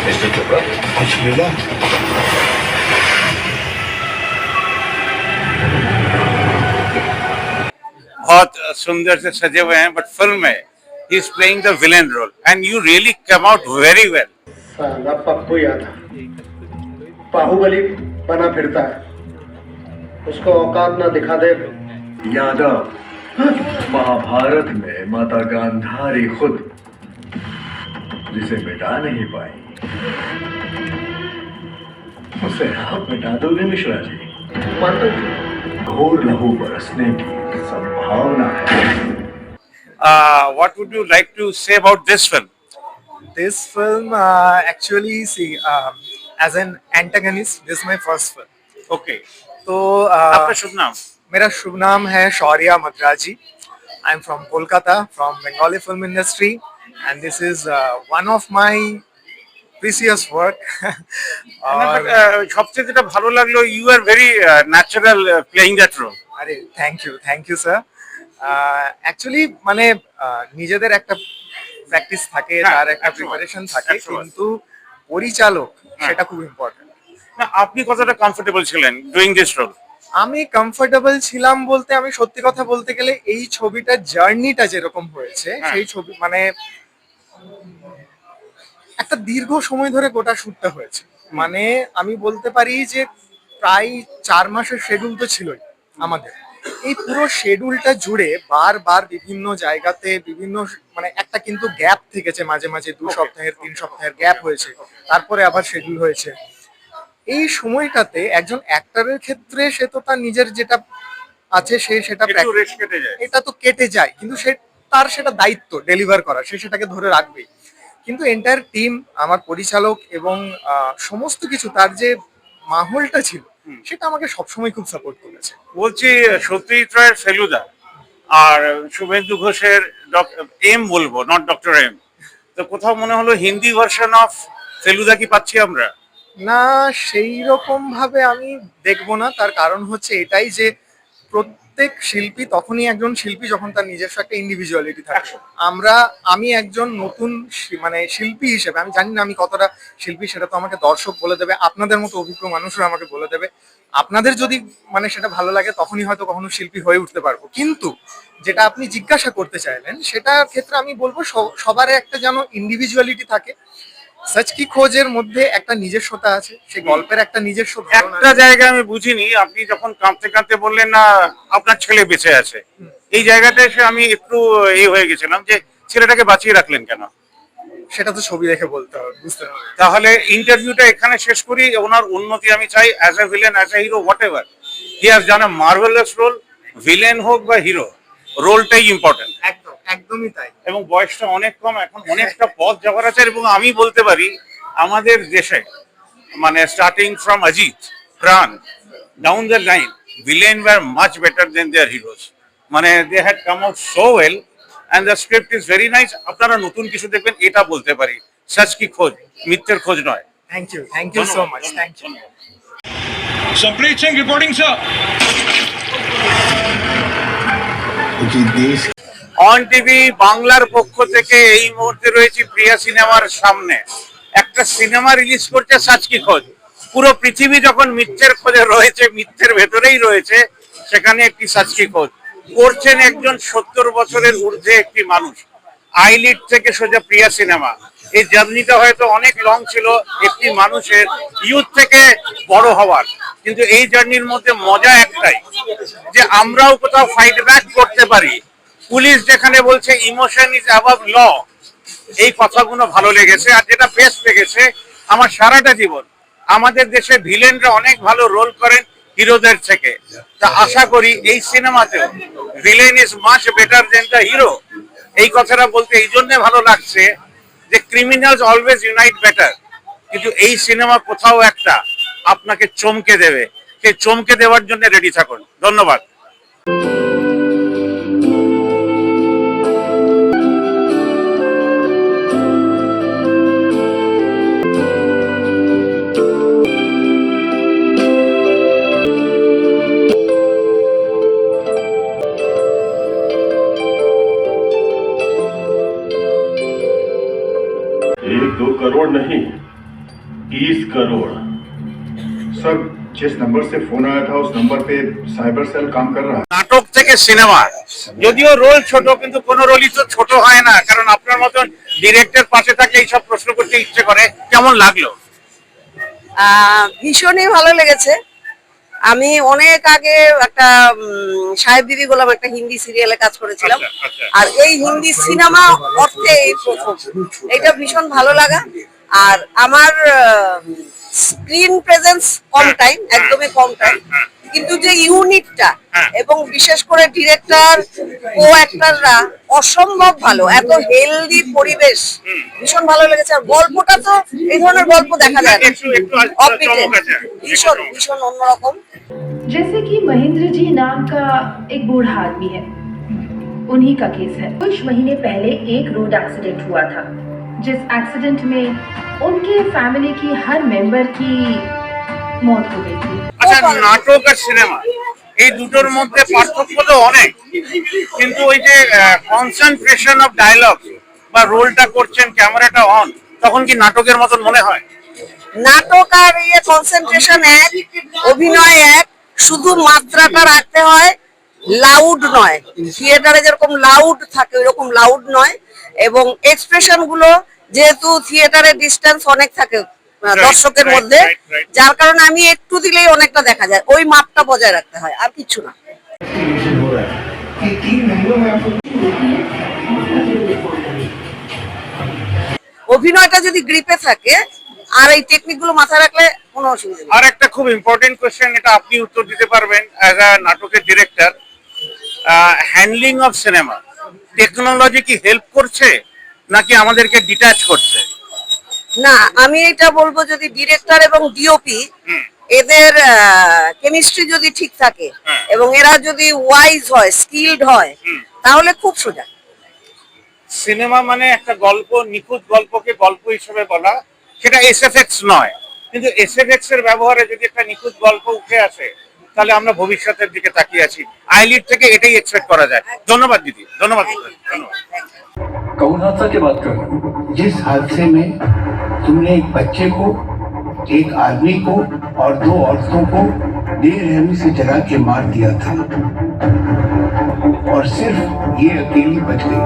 Mister Chopra कुछ मिला? बहुत सुंदर से सजे हुए हैं, बट फिल्म में he is playing the villain role and you really come out very well. साला पप्पू यादव बाहुबली बना फिरता है, उसको औकात ना दिखा दे। यादव महाभारत में माता गांधारी खुद जिसे मिटा नहीं पाई, उसे आप मिटा दोगे मिश्रा जी? माता जी, घोर लहू बरसने की संभावना है। What would you like to say about this film? This film actually see as an antagonist, this is my first film. Okay. तो आपका शुभ नाम? मेरा शुभ नाम है Shaurya मद्राजी. I'm from Kolkata, from Bengali film industry, and this is one of my precious work. और সবচেয়ে যেটা ভালো লাগলো, you are very natural playing that role. আরে থ্যাংক ইউ স্যার. অ্যাকচুয়ালি মানে নিজেদের একটা প্র্যাকটিস থাকে, হ্যাঁ, তার একটা একদম, প্রিপারেশন থাকে, একদম। কিন্তু পরিচালক হ্যাঁ। সেটা খুব ইম্পর্টেন্ট. না, আপনি কতটা কমফোর্টেবল ছিলেন ডুইং দিস রোল? আমি কমফোর্টেবল ছিলাম বলতে, আমি সত্যি কথা বলতে গেলে এই ছবিটার জার্নিটা যেরকম হয়েছে, হ্যাঁ। সেই ছবি মানে একটা দীর্ঘ সময় ধরে গোটা শুটটা হয়েছে. মানে আমি বলতে পারি যে প্রায় 4 মাসের শিডিউল তো ছিলই আমাদের. এই পুরো শিডিউলটা জুড়ে বারবার বিভিন্ন জায়গাতে বিভিন্ন মানে একটা কিন্তু গ্যাপ থেকেছে, মাঝে মাঝে 2 সপ্তাহের 3 সপ্তাহের গ্যাপ হয়েছে, তারপরে আবার শিডিউল হয়েছে. এই সময়টাতে একজন অ্যাক্টরের ক্ষেত্রে সে তো তার নিজের যেটা আছে সে সেটা একটু রেস্ট কেটে যায়। এটা তো কেটে যায়, কিন্তু সে তার সেটা দায়িত্ব ডেলিভার করা, সে সেটাকে ধরে রাখবে. কিন্তু এন্টায়ার টিম, আমার পরিচালক এবং সমস্ত কিছু তার যে মাহলটা ছিল সেটা আমাকে সবসময় খুব সাপোর্ট করেছে. বলছি, সত্যজিৎ রায়ের ফেলুদা আর শুভেন্দু ঘোষের এম বলবো, নট ডক্টর এম, তো কোথাও মনে হলো হিন্দি ভার্সন অফ ফেলুদা কি পাচ্ছি আমরা? না, সেই রকম ভাবে আমি দেখবো না. তার কারণ হচ্ছে এটাই যে প্রত্যেক শিল্পী তখনই একজন শিল্পী যখন তার নিজস্ব একটা ইন্ডিভিজুয়ালিটি থাকে. আমি একজন নতুন মানে শিল্পী হিসেবে আমি জানি না আমি কতটা শিল্পী, সেটা তো আমাকে দর্শক বলে দেবে, আপনাদের মতো অভিজ্ঞ মানুষরা আমাকে বলে দেবে. আপনাদের যদি মানে সেটা ভালো লাগে তখনই হয়তো কখনো শিল্পী হয়ে উঠতে পারবো. কিন্তু যেটা আপনি জিজ্ঞাসা করতে চাইলেন সেটার ক্ষেত্রে আমি বলবো সবার একটা যেন ইন্ডিভিজুয়ালিটি থাকে. সচ কি খোঁজের মধ্যে একটা নিজস্বতা আছে, সেই গল্পের একটা নিজস্ব ধরন একটা আছে. জায়গায় আমি বুঝিনি, আপনি যখন কাঁদতে কাঁদতে বললেন না আপনার ছেলে বেঁচে আছে, এই জায়গাটা এসে আমি একটু হয়ে গেছিলাম যে ছেলেটাকে বাঁচিয়ে রাখলেন কেন? সেটা তো ছবি দেখে বলতে হবে, বুঝতে হবে. তাহলে ইন্টারভিউটা এখানে শেষ করি। ওনার উন্নতি আমি চাই, as a villain, as a hero, whatever he has done a marvellous role. Villain হোক বা হিরো, রোলটাই ইম্পর্টেন্ট। একদমই তাই. এবং বয়সটা অনেক কম, এখন অনেকটা পথ যাওয়ার আছে। এবং আমি বলতে পারি আমাদের দেশে মানে starting from Ajit, Pran, down the line, villain were much better than their heroes. মানে they had come out so well and the script is very nice. আপনারা নতুন কিছু দেখবেন এটা বলতে পারি। সচ কি খোঁজ, মিথ্যের খোঁজ নয়। Thank you so much. Thank you. Sampreet Singh reporting, sir. On TV বাংলার পক্ষ থেকে এই মুহূর্তে রয়েছে প্রিয়া সিনেমার সামনে। একটা সিনেমা রিলিজ করছে সচ কি খোঁজ। পুরো পৃথিবী যখন মিথ্যের খোঁজে রয়েছে, মিথ্যের ভেতরেই রয়েছে, সেখানে একটি সচ কি খোঁজ করছেন একজন 70 বছরের ঊর্ধ্বে একটি মানুষ। আইলিড থেকে সোজা প্রিয়া সিনেমা, এই জার্নিটা হয়তো অনেক লং ছিল একটি মানুষের ইউথ থেকে বড় হওয়ার, কিন্তু এই জার্নির মধ্যে মজা একটাই যে আমরাও কোথাও ফাইট ব্যাক করতে পারি। পুলিশ যেখানে বলছে ইমোশন ইজ অ্যাবাভ ল, এই কথাগুলো ভালো লেগেছে। আর যেটা বেস্ট লেগেছে আমার সারাটা জীবন, আমাদের দেশে ভিলেনরা অনেক ভালো রোল করেন হিরোদের থেকে। তা আশা করি এই সিনেমাতেও villain is much better than the hero. এই কথাটা বলতে এই জন্য ভালো লাগছে যে ক্রিমিনালস অলওয়েজ ইউনাইট বেটার, কিন্তু এই সিনেমা কোথাও একটা আপনাকে চমকে দেবে। সেই চমকে দেওয়ার জন্য রেডি থাকুন। ধন্যবাদ। एक दो करोड़ नहीं, 30 करोड़। सर जिस नंबर से फोन आया था उस नंबर पे साइबर सेल काम कर रहा है। নাটক থেকে সিনেমা, যদিও রোল ছোট কিন্তু কোনো রোলই তো ছোট হয় না, কারণ আপনার মতন ডিরেক্টর পাশে থাকলে এইসব প্রশ্ন করতে ইচ্ছে করে। কেমন লাগলো? ভীষণই ভালো লেগেছে। আমি অনেক আগে একটা সাহেব বিবি গোলাম একটা হিন্দি সিরিয়ালে কাজ করেছিলাম, আচ্ছা, আচ্ছা। আর এই হিন্দি সিনেমা অর্থে এই প্রথম। এটা ভীষণ ভালো লাগা। আর আমার স্ক্রিন প্রেজেন্স কম টাইম, একদমই কম টাইম, কিন্তু যে ইউনিটটা এবং বিশেষ করে ডিরেক্টর কো অ্যাক্টররা অসম্ভব ভালো, এত হেলদি পরিবেশ, ভীষণ ভালো লেগেছে। আর গল্পটা তো এই ধরনের গল্প দেখা যায় না, অপ্রিটেড, ভীষণ ভীষণ অন্যরকম। जैसे कि महेंद्र जी नाम का एक बूढ़ा आदमी है, उन्हीं का केस है। कुछ महीने पहले एक रोड एक्सीडेंट हुआ था, जिस एक्सीडेंट में उनके फैमिली की हर मेंबर की मौत हो गई थी। আচ্ছা, নাটক আর সিনেমা এই দুটোর মধ্যে পার্থক্য তো অনেক, কিন্তু ওই যে কনসেন্ট্রেশন অফ ডায়লগ বা রোলটা করছেন, ক্যামেরাটা অন, তখন কি নাটকের মতন মনে হয়? নাটক আর কনসেন্ট্রেশন এক, অভিনয় এক, শুধু মাত্রাটা রাখতে হয়, লাউড নয়। থিয়েটারে যেরকম লাউড থাকে ওইরকম লাউড নয়, এবং এক্সপ্রেশন গুলো যেহেতু থিয়েটারের ডিস্টেন্স অনেক থাকে দর্শকের মধ্যে, যার কারণে আমি একটু দিলেই অনেকটা দেখা যায়, ওই মাপটা বজায় রাখতে হয়, আর কিছু না। অভিনয়টা যদি গ্রিপে থাকে আর এই টেকনিক গুলো মাথায় রাখলে কোনো অসুবিধা নেই। আর একটা খুব ইম্পর্টেন্ট কোশ্চেন, এটা আপনি উত্তর দিতে পারবেন অ্যাজ আ নাটকের director. Handling of cinema, technology কি হেল্প করছে নাকি আমাদেরকে ডিটাচ করছে? না, আমি এটা বলবো যদি ডিরেক্টর এবং ডিওপি এদের কেমিস্ট্রি যদি ঠিক থাকে এবং এরা যদি ওয়াইজ হয়, স্কিলড হয়, তাহলে খুব সোজা। সিনেমা মানে একটা গল্প, নিখুঁত গল্পকে গল্প হিসেবে বলা, সেটা এসএফএক্স নয়, কিন্তু এসএফএক্স এর ব্যবহারে যদি একটা নিখুঁত গল্প উঠে আসে, তাহলে আমরা ভবিষ্যতের দিকে তাকিয়ে আছি। আইলিড থেকে এটাই এক্সপেক্ট করা যায়। ধন্যবাদ দিদি, ধন্যবাদ। ধন্যবাদ। कौन हादसा की बात कर रहे हो? जिस हादसे में तुमने एक बच्चे को, एक आदमी को और 2 औरतों को बेरहमी से जला के मार दिया था, और सिर्फ ये अकेली बच गई।